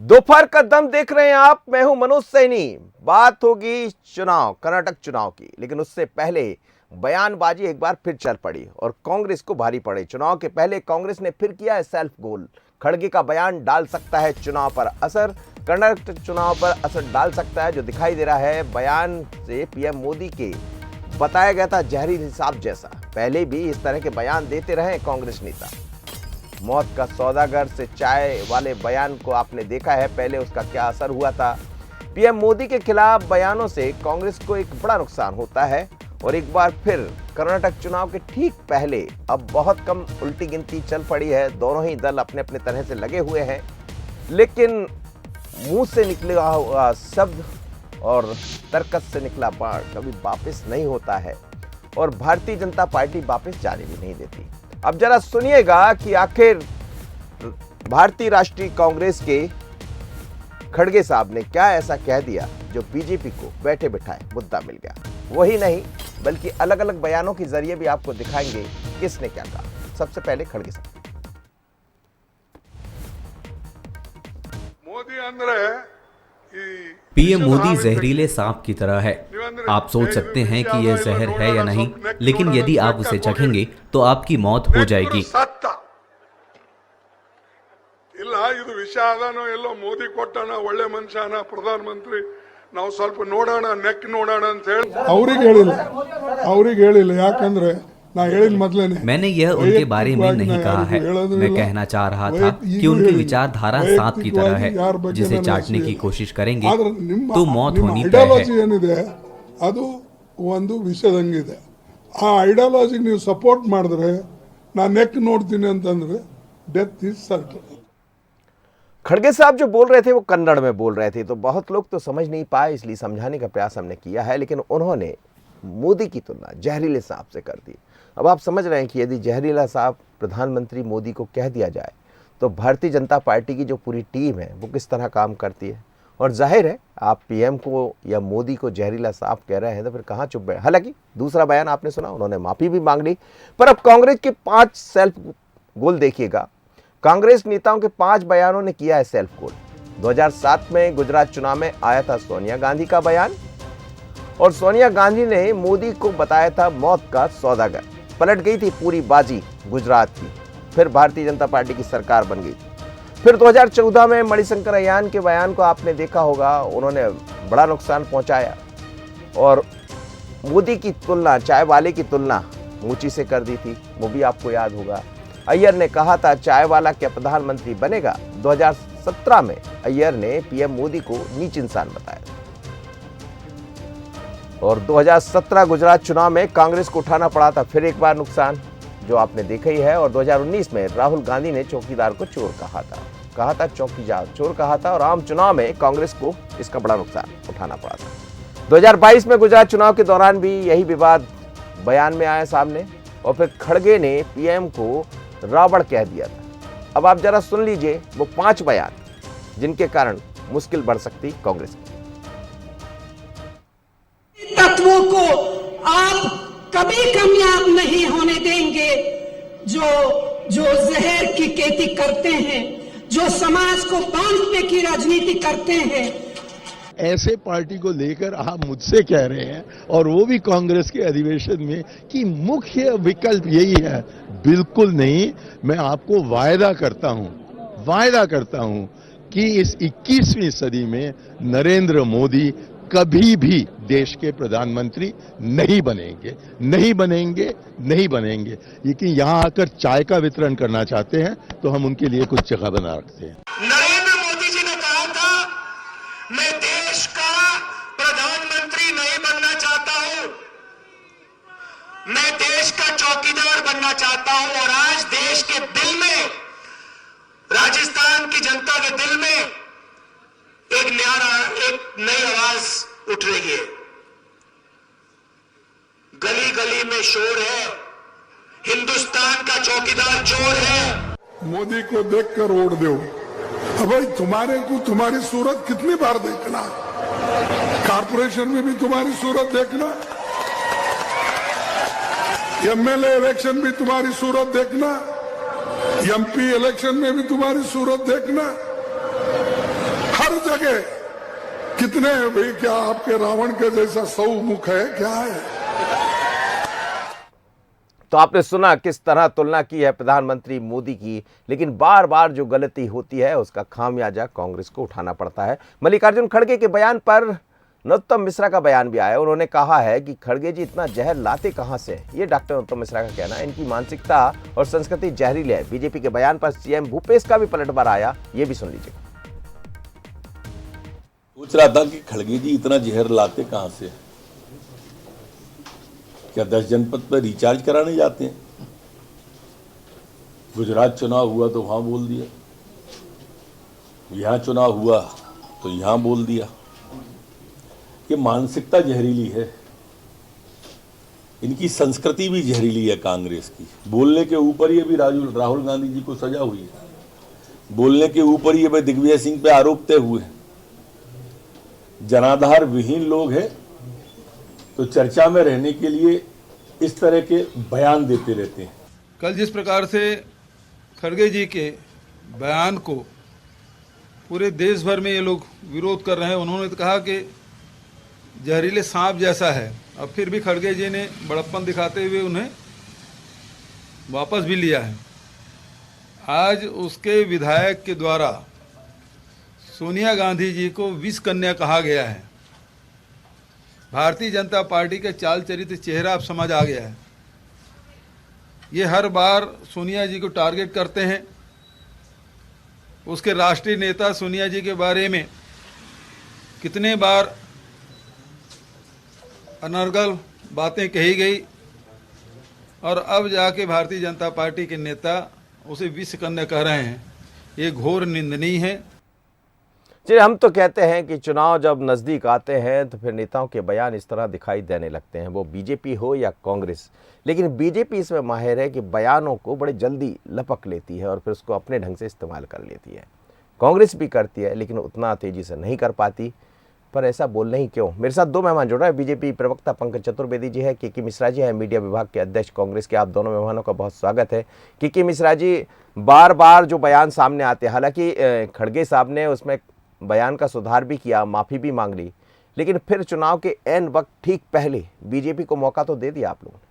दोपहर का दम देख रहे हैं आप। मैं हूं मनोज सैनी। बात होगी चुनाव, कर्नाटक चुनाव की, लेकिन उससे पहले बयानबाजी एक बार फिर चल पड़ी और कांग्रेस को भारी पड़ी। चुनाव के पहले कांग्रेस ने फिर किया है सेल्फ गोल। खड़गे का बयान डाल सकता है चुनाव पर असर, कर्नाटक चुनाव पर असर डाल सकता है। जो दिखाई दे रहा है बयान से पीएम मोदी के बताया गया था जहरीली हिसाब जैसा। पहले भी इस तरह के बयान देते रहे कांग्रेस नेता। मौत का सौदागर से चाय वाले बयान को आपने देखा है पहले, उसका क्या असर हुआ था। पीएम मोदी के खिलाफ बयानों से कांग्रेस को एक बड़ा नुकसान होता है और एक बार फिर कर्नाटक चुनाव के ठीक पहले अब बहुत कम उल्टी गिनती चल पड़ी है। दोनों ही दल अपने अपने तरह से लगे हुए हैं, लेकिन मुंह से निकला हुआ शब्द और तर्कत से निकला बाण कभी वापस नहीं होता है और भारतीय जनता पार्टी वापस जाने भी नहीं देती। अब जरा सुनिएगा कि आखिर भारतीय राष्ट्रीय कांग्रेस के खड़गे साहब ने क्या ऐसा कह दिया जो बीजेपी को बैठे बिठाए मुद्दा मिल गया। वही नहीं बल्कि अलग अलग बयानों के जरिए भी आपको दिखाएंगे किसने क्या कहा। सबसे पहले खड़गे साहब। पीएम मोदी जहरीले सांप की तरह है। आप सोच सकते हैं कि यह जहर है या नहीं, लेकिन यदि आप उसे चखेंगे तो आपकी मौत हो जाएगी। ಇದು ವಿಷ ಅದಾನೋ ಎಲ್ಲೋ ಮೋದಿ ಕೊಟ್ಟಣ ಒಳ್ಳೆ ಮನುಷ್ಯನ ಪ್ರಧಾನಮಂತ್ರಿ ನಾವು ಸ್ವಲ್ಪ ನೋಡೋಣ ನೆಕ್ ನೋಡೋಣ ಅಂತ ಹೇಳಿ ಅವ್ರಿಗೆ ಹೇಳಿಲ್ಲ ಯಾಕಂದ್ರೆ मैंने यह उनके बारे में नहीं कहा है। मैं कहना चाह रहा था कि उनकी विचारधारा सांप की तरह है, जिसे चाटने की कोशिश करेंगे तो मौत होनी तय है। ಅದು ಒಂದು ವಿಷದಂಗಿದೆ। ಆ ಐಡಿಯಾಲಜಿ ನೀವು ಸಪೋರ್ಟ್ ಮಾಡಿದ್ರೆ ನಾನು ನೆಕ್ ನೋಡ್ತೀನಿ ಅಂತಂದ್ರೆ ಡೆತ್ ಇಸ್ ಸರ್ಟನ್। खड़गे साहब जो बोल रहे थे वो कन्नड़ में बोल रहे थे, तो बहुत लोग तो समझ नहीं पाए, इसलिए समझाने का प्रयास हमने किया है। लेकिन उन्होंने मोदी की तुलना जहरीले सांप से कर दी। अब आप समझ रहे हैं कि यदि जहरीला सांप प्रधानमंत्री मोदी को कह दिया जाए तो भारतीय जनता पार्टी की जो पूरी टीम है वो किस तरह काम करती है। और जाहिर है आप पीएम को या मोदी को जहरीला सांप कह रहे हैं तो फिर कहाँ चुप गए। हालांकि दूसरा बयान आपने सुना, उन्होंने माफी भी मांग ली। पर अब कांग्रेस के 5 सेल्फ गोल देखिएगा। कांग्रेस नेताओं के 5 बयानों ने किया है सेल्फ गोल। 2007 में गुजरात चुनाव में आया था सोनिया गांधी का बयान और सोनिया गांधी ने मोदी को बताया था मौत का सौदागर। पलट गई थी पूरी बाजी गुजरात की, फिर भारतीय जनता पार्टी की सरकार बन गई। फिर 2014 में मणिशंकर अय्यान के बयान को आपने देखा होगा, उन्होंने बड़ा नुकसान पहुंचाया और मोदी की तुलना, चाय वाले की तुलना मूची से कर दी थी, वो भी आपको याद होगा। अय्यर ने कहा था चाय वाला क्या प्रधानमंत्री बनेगा। 2017 में अय्यर ने पीएम मोदी को नीच इंसान बताया और 2017 गुजरात चुनाव में कांग्रेस को उठाना पड़ा था फिर एक बार नुकसान, जो आपने देखा ही है। और 2019 में राहुल गांधी ने चौकीदार को चोर कहा था चौकीदार चोर कहा था और आम चुनाव में कांग्रेस को इसका बड़ा नुकसान उठाना पड़ा था। 2022 में गुजरात चुनाव के दौरान भी यही विवाद बयान में आया सामने और फिर खड़गे ने पीएम को रावण कह दिया था। अब आप जरा सुन लीजिए वो 5 बयान जिनके कारण मुश्किल बढ़ सकती कांग्रेस की। तत्वों को आप कभी कामयाब नहीं होने देंगे जो जहर की खेती करते हैं, जो समाज को बांटने की राजनीति करते हैं। ऐसे पार्टी को लेकर आप मुझसे कह रहे हैं और वो भी कांग्रेस के अधिवेशन में कि मुख्य विकल्प यही है। बिल्कुल नहीं। मैं आपको वायदा करता हूं कि इस 21वीं सदी में नरेंद्र मोदी कभी भी देश के प्रधानमंत्री नहीं बनेंगे। लेकिन यहां आकर चाय का वितरण करना चाहते हैं तो हम उनके लिए कुछ जगह बना रखते हैं। नरेंद्र मोदी जी ने कहा था मैं देश का प्रधानमंत्री नहीं बनना चाहता हूं, मैं देश का चौकीदार बनना चाहता हूं। और आज देश के दिल में, राजस्थान की जनता के दिल में एक नई आवाज उठ रही है। गली गली में शोर है, हिंदुस्तान का चौकीदार चोर है। मोदी को देखकर वोट दो। अब भाई तुम्हारे को तुम्हारी सूरत कितनी बार देखना, कारपोरेशन में भी तुम्हारी सूरत देखना, एमएलए इलेक्शन भी तुम्हारी सूरत देखना, एमपी इलेक्शन में भी तुम्हारी सूरत देखना। लगे कितने भाई, क्या आपके रावण के जैसा 100 मुख है क्या है? तो आपने सुना किस तरह तुलना की है प्रधानमंत्री मोदी की, लेकिन बार बार जो गलती होती है उसका खामियाजा कांग्रेस को उठाना पड़ता है। मल्लिकार्जुन खड़गे के बयान पर नरोत्तम मिश्रा का बयान भी आया। उन्होंने कहा है कि खड़गे जी इतना जहर लाते कहां से, ये डॉक्टर नरोत्तम मिश्रा का कहना है। इनकी मानसिकता और संस्कृति जहरीली है। बीजेपी के बयान पर सीएम भूपेश का भी पलटवार आया, ये भी सुन लीजिए। सोच रहा था कि खड़गे जी इतना जहर लाते कहां से, क्या 10 जनपद पर रिचार्ज कराने जाते हैं? गुजरात चुनाव हुआ तो वहां बोल दिया, यहां चुनाव हुआ तो यहां बोल दिया। ये मानसिकता जहरीली है, इनकी संस्कृति भी जहरीली है कांग्रेस की। बोलने के ऊपर ही अभी राहुल गांधी जी को सजा हुई है, बोलने के ऊपर ही अभी दिग्विजय सिंह पे आरोप तय हुए हैं। जनाधार विहीन लोग हैं तो चर्चा में रहने के लिए इस तरह के बयान देते रहते हैं। कल जिस प्रकार से खड़गे जी के बयान को पूरे देश भर में ये लोग विरोध कर रहे हैं, उन्होंने तो कहा कि जहरीले सांप जैसा है। अब फिर भी खड़गे जी ने बड़प्पन दिखाते हुए उन्हें वापस भी लिया है। आज उसके विधायक के द्वारा सोनिया गांधी जी को विष कन्या कहा गया है। भारतीय जनता पार्टी का चाल चरित्र चेहरा अब समझ आ गया है। ये हर बार सोनिया जी को टारगेट करते हैं। उसके राष्ट्रीय नेता सोनिया जी के बारे में कितने बार अनर्गल बातें कही गई और अब जाके भारतीय जनता पार्टी के नेता उसे विष कन्या कह रहे हैं। ये घोर निंदनीय है। चलिए, हम तो कहते हैं कि चुनाव जब नज़दीक आते हैं तो फिर नेताओं के बयान इस तरह दिखाई देने लगते हैं, वो बीजेपी हो या कांग्रेस। लेकिन बीजेपी इसमें माहिर है कि बयानों को बड़े जल्दी लपक लेती है और फिर उसको अपने ढंग से इस्तेमाल कर लेती है। कांग्रेस भी करती है लेकिन उतना तेज़ी से नहीं कर पाती। पर ऐसा बोलना ही क्यों? मेरे साथ 2 मेहमान जुड़ रहे हैं। बीजेपी प्रवक्ता पंकज चतुर्वेदी जी है, के मिश्रा जी है, मीडिया विभाग के अध्यक्ष कांग्रेस के। आप दोनों मेहमानों का बहुत स्वागत है। के मिश्रा जी, बार बार जो बयान सामने आते हैं, हालांकि खड़गे साहब ने उसमें बयान का सुधार भी किया, माफ़ी भी मांग ली, लेकिन फिर चुनाव के ऐन वक्त ठीक पहले बीजेपी को मौका तो दे दिया आप लोगों ने।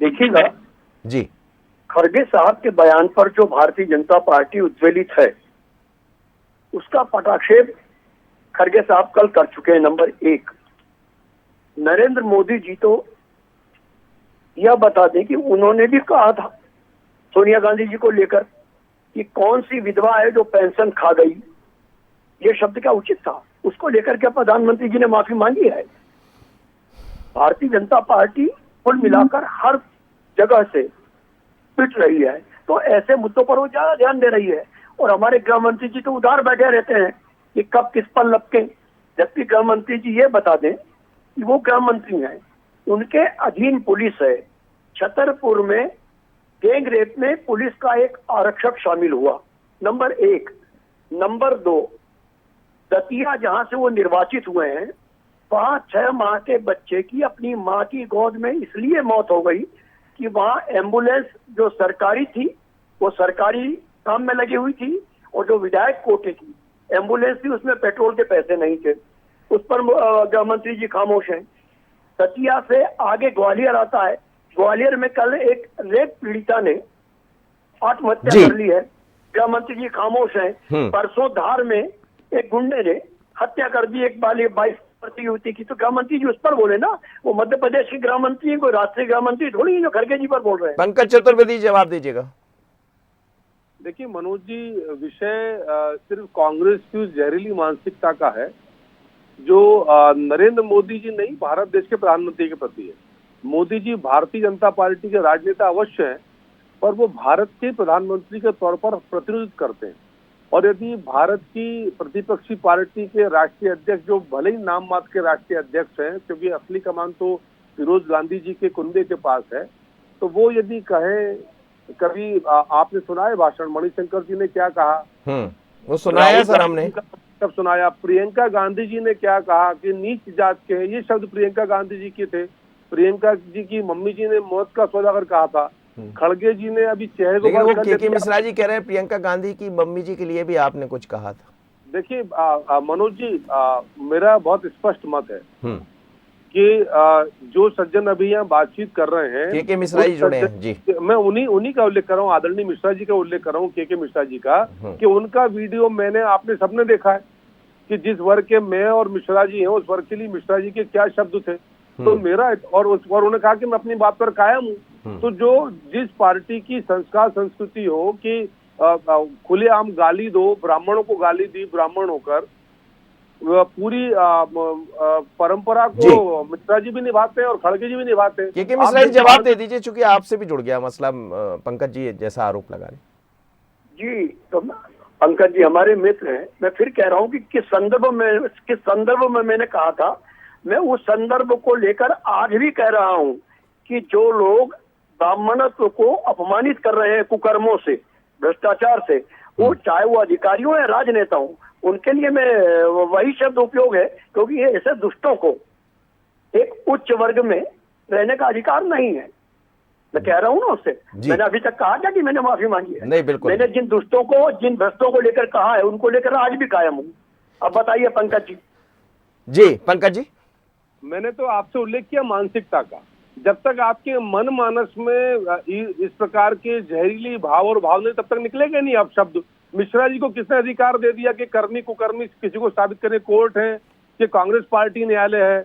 देखिएगा जी, खड़गे साहब के बयान पर जो भारतीय जनता पार्टी उद्वेलित है उसका पटाक्षेप खड़गे साहब कल कर चुके हैं। नंबर 1, नरेंद्र मोदी जी तो यह बता दें कि उन्होंने भी कहा था सोनिया गांधी जी को लेकर कि कौन सी विधवा है जो पेंशन खा गई, ये शब्द क्या उचित था, उसको लेकर के प्रधानमंत्री जी ने माफी मांगी है। भारतीय जनता पार्टी कुल मिलाकर हर जगह से पिट रही है, तो ऐसे मुद्दों पर वो ज्यादा ध्यान दे रही है। और हमारे गृह मंत्री जी तो उधार बैठे रहते हैं कि कब किस पर लपके, जबकि गृह मंत्री जी ये बता दें कि वो गृह मंत्री हैं, उनके अधीन पुलिस है। छतरपुर में गैंग रेप में पुलिस का एक आरक्षक शामिल हुआ, नंबर 1। नंबर 2, दतिया जहां से वो निर्वाचित हुए हैं, 5-6 माह के बच्चे की अपनी मां की गोद में इसलिए मौत हो गई कि वहां एम्बुलेंस जो सरकारी थी वो सरकारी काम में लगी हुई थी, और जो विधायक कोटे की एम्बुलेंस थी उसमें पेट्रोल के पैसे नहीं थे। उस पर गृह मंत्री जी खामोश हैं। दतिया से आगे ग्वालियर आता है। ग्वालियर में कल एक रेप पीड़िता ने आत्महत्या कर ली है, गृह मंत्री जी खामोश हैं। परसों धार में एक गुंडे ने हत्या कर दी एक 22 वर्षीय युवती की, तो गृह मंत्री जी उस पर बोले ना। वो मध्य प्रदेश के गृह मंत्री, कोई राष्ट्रीय गृह मंत्री थोड़ी है जो खड़गे जी पर बोल रहे हैं। पंकज चतुर्वेदी जवाब दीजिएगा। देखिए मनोज जी, विषय सिर्फ कांग्रेस की उस जहरीली मानसिकता का है जो नरेंद्र मोदी जी नहीं, भारत देश के प्रधानमंत्री के प्रति है। मोदी जी भारतीय जनता पार्टी के राजनेता अवश्य हैं, पर वो भारत के प्रधानमंत्री के तौर पर प्रतिनिधित्व करते हैं। और यदि भारत की प्रतिपक्षी पार्टी के राष्ट्रीय अध्यक्ष, जो भले ही नाम मात्र के राष्ट्रीय अध्यक्ष हैं, क्योंकि असली कमान तो फिरोज गांधी जी के कुंबे के पास है, तो वो यदि कहें, कभी आपने सुना है भाषण मणिशंकर जी ने क्या कहा? वो सुनाया सर हमने, तब सुनाया। प्रियंका गांधी जी ने क्या कहा कि नीच जात के हैं, ये शब्द प्रियंका गांधी जी के थे। प्रियंका जी की मम्मी जी ने मौत का सौदागर कहा था। खड़गे जी ने अभी चेहरे को, के मिश्रा जी कह रहे हैं प्रियंका गांधी की मम्मी जी के लिए भी आपने कुछ कहा था। देखिए मनोज जी, मेरा बहुत स्पष्ट मत है कि जो सज्जन अभी यहाँ बातचीत कर रहे हैं के मिश्रा जी जुड़े हैं जी, मैं उन्हीं का उल्लेख कर रहा हूँ, आदरणीय मिश्रा जी का उल्लेख कर रहा हूँ, के मिश्रा जी का, कि उनका वीडियो आपने सबने देखा है कि जिस वर्ग के मैं और मिश्रा जी हैं उस वर्ग के लिए मिश्रा जी के क्या शब्द थे। तो मेरा और उन्होंने कहा कि मैं अपनी बात पर कायम हूँ। तो जो जिस पार्टी की संस्कार संस्कृति हो कि खुलेआम गाली दो, ब्राह्मणों को गाली दी ब्राह्मण होकर, पूरी परंपरा को मिश्रा जी भी निभाते हैं और खड़गे जी भी निभाते हैं। के मिश्रा जी जवाब दे दीजिए, चूंकि आपसे भी जुड़ गया मसला, पंकज जी जैसा आरोप लगा रहे जी। तो पंकज जी हमारे मित्र हैं, मैं फिर कह रहा हूँ कि किस संदर्भ में मैंने कहा था, मैं उस संदर्भ को लेकर आज भी कह रहा हूँ कि जो लोग ब्राह्मणत्व को अपमानित कर रहे हैं कुकर्मों से, भ्रष्टाचार से, वो चाहे वो अधिकारियों या राजनेता हो, उनके लिए मैं वही शब्द उपयोग है, क्योंकि ये ऐसे दुष्टों को एक उच्च वर्ग में रहने का अधिकार नहीं है। मैं कह रहा हूँ ना उससे, मैंने अभी तक कहा था कि मैंने माफी मांगी है? नहीं, बिल्कुल। मैंने जिन दुष्टों को, जिन भ्रष्टों को लेकर कहा है, उनको लेकर आज भी कायम हूँ। अब बताइए पंकज जी। जी पंकज जी, मैंने तो आपसे उल्लेख किया मानसिकता का। जब तक आपके मन मानस में इस प्रकार के जहरीली भाव और भावना, तब तक निकलेगा नहीं आप शब्द। मिश्रा जी को किसने अधिकार दे दिया कि कर्मी कुकर्मी किसी को साबित करने? कोर्ट है कि कांग्रेस पार्टी न्यायालय है?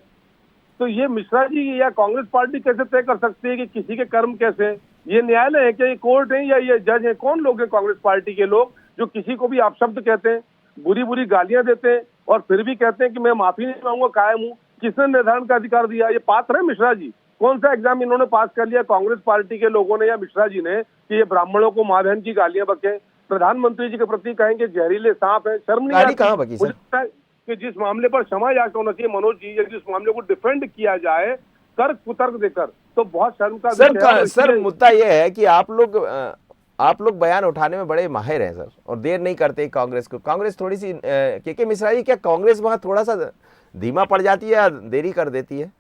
तो ये मिश्रा जी या कांग्रेस पार्टी कैसे तय कर सकती है कि किसी के कर्म कैसे? ये न्यायालय है क्या, ये कोर्ट है या ये जज है? कौन लोग हैं कांग्रेस पार्टी के लोग जो किसी को भी आप शब्द कहते हैं, बुरी बुरी गालियां देते हैं और फिर भी कहते हैं कि मैं माफी नहीं मांगूंगा, कायम हूँ? किसने निर्धारण का अधिकार दिया? ये पात्र है मिश्रा जी? कौन सा एग्जाम इन्होंने पास कर लिया कांग्रेस पार्टी के लोगों ने या मिश्रा जी ने कि ये ब्राह्मणों को माँ बहन की गालियां बके? प्रधानमंत्री जी के प्रति कहेंगे जहरीले सांप है, शर्म नहीं आती? कहाँ बकी सर? कि जिस मामले पर क्षमा याचना होना चाहिए मनोज जी, या जिस मामले को डिफेंड किया जाए तर्क कुतर्क देकर, तो बहुत शर्म का सर मुद्दा यह है कि आप लोग बयान उठाने में बड़े माहिर हैं सर, और देर नहीं करते कांग्रेस को। कांग्रेस थोड़ी सी के मिश्रा जी, क्या कांग्रेस वहां थोड़ा सा धीमा पड़ जाती है या देरी कर देती है?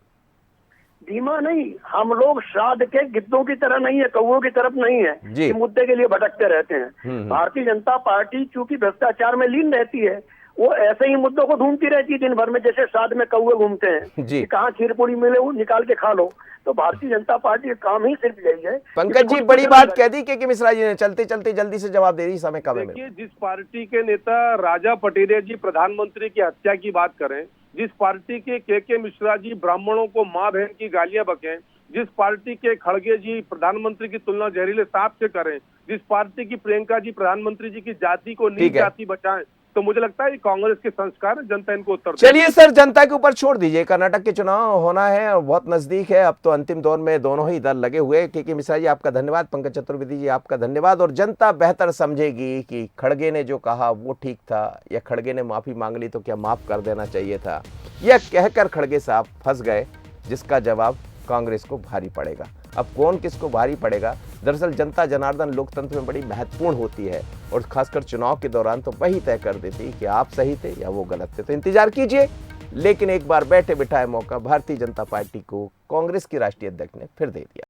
धीमा नहीं, हम लोग श्राद्ध के गिद्धों की तरह नहीं है, कौओं की तरफ नहीं है कि मुद्दे के लिए भटकते रहते हैं। भारतीय जनता पार्टी चूंकि भ्रष्टाचार में लीन रहती है, वो ऐसे ही मुद्दों को ढूंढती रहती है दिन भर में, जैसे श्राद्ध में कौए घूमते हैं कि कहाँ खीर पूरी मिले वो निकाल के खा लो। तो भारतीय जनता पार्टी का काम ही सिर्फ यही है। पंकज जी बड़ी बात कह दी के मिश्रा जी ने, चलते चलते जल्दी से जवाब दे रही, समय कम है। देखिए, जिस पार्टी के नेता राजा पटेरिया जी प्रधानमंत्री की हत्या की बात करें, जिस पार्टी के मिश्रा जी ब्राह्मणों को माँ बहन की गालियां बकें, जिस पार्टी के खड़गे जी प्रधानमंत्री की तुलना जहरीले सांप से करें, जिस पार्टी की प्रियंका जी प्रधानमंत्री जी की जाति को नीच जाति बचाएं, तो मुझे लगता है कांग्रेस के संस्कार जनता इनको उत्तर। चलिए सर, जनता के ऊपर छोड़ दीजिए। कर्नाटक के चुनाव होना है और बहुत नजदीक है, अब तो अंतिम दौर में दोनों ही दल लगे हुए। के मिश्रा जी आपका धन्यवाद, पंकज चतुर्वेदी जी आपका धन्यवाद। और जनता बेहतर समझेगी कि खड़गे ने जो कहा वो ठीक था, या खड़गे ने माफी मांग ली तो क्या माफ कर देना चाहिए था, या कहकर खड़गे साहब फंस गए, जिसका जवाब कांग्रेस को भारी पड़ेगा। अब कौन किसको भारी पड़ेगा, दरअसल जनता जनार्दन लोकतंत्र में बड़ी महत्वपूर्ण होती है, और खासकर चुनाव के दौरान तो वही तय कर देती कि आप सही थे या वो गलत थे। तो इंतजार कीजिए, लेकिन एक बार बैठे बिठाए मौका भारतीय जनता पार्टी को कांग्रेस की राष्ट्रीय अध्यक्ष ने फिर दे दिया।